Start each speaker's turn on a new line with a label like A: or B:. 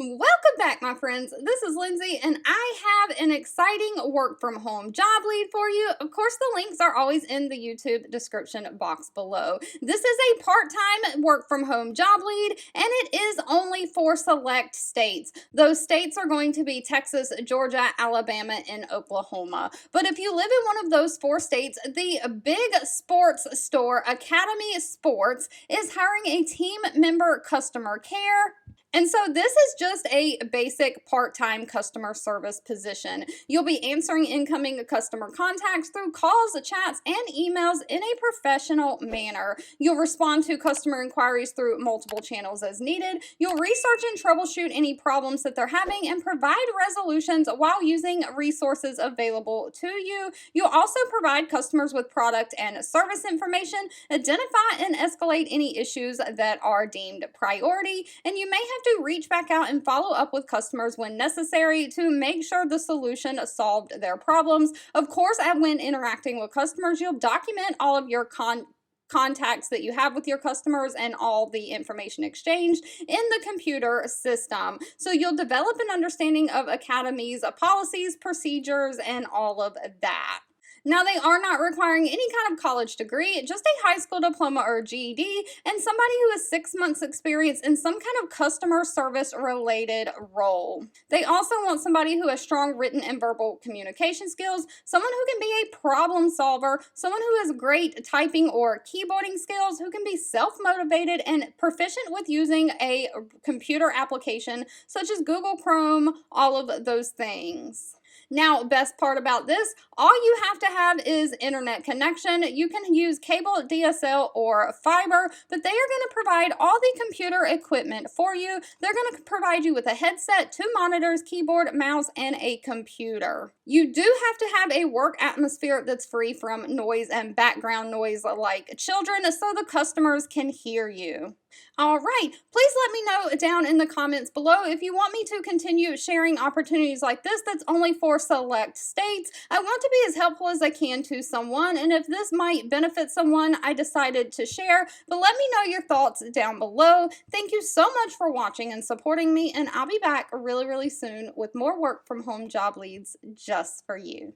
A: Welcome back, my friends. This is Lindsay, and I have an exciting work from home job lead for you. Of course, the links are always in the YouTube description box below. This is a part-time work from home job lead, and it is only for select states. Those states are going to be Texas, Georgia, Alabama, and Oklahoma. But if you live in one of those 4 states, the big sports store, Academy Sports, is hiring a team member customer care. And so this is just a basic part-time customer service position. You'll be answering incoming customer contacts through calls, chats, and emails in a professional manner. You'll respond to customer inquiries through multiple channels as needed. You'll research and troubleshoot any problems that they're having and provide resolutions while using resources available to you. You'll also provide customers with product and service information, identify and escalate any issues that are deemed priority, and you may have to reach back out and follow up with customers when necessary to make sure the solution solved their problems. Of course, when interacting with customers, you'll document all of your contacts that you have with your customers and all the information exchanged in the computer system. So you'll develop an understanding of Academy's policies, procedures, and all of that. Now, they are not requiring any kind of college degree, just a high school diploma or GED, and somebody who has 6 months experience in some kind of customer service related role. They also want somebody who has strong written and verbal communication skills, someone who can be a problem solver, someone who has great typing or keyboarding skills, who can be self-motivated and proficient with using a computer application such as Google Chrome, all of those things. Now, best part about this, all you have to have is internet connection. You can use cable, DSL, or fiber, but they are going to provide all the computer equipment for you. They're going to provide you with a headset, 2 monitors, keyboard, mouse, and a computer. You do have to have a work atmosphere that's free from noise and background noise like children so the customers can hear you. All right, please let me know down in the comments below if you want me to continue sharing opportunities like this that's only for select states. I want to be as helpful as I can to someone, and if this might benefit someone, I decided to share, but let me know your thoughts down below. Thank you so much for watching and supporting me, and I'll be back really soon with more work from home job leads just for you.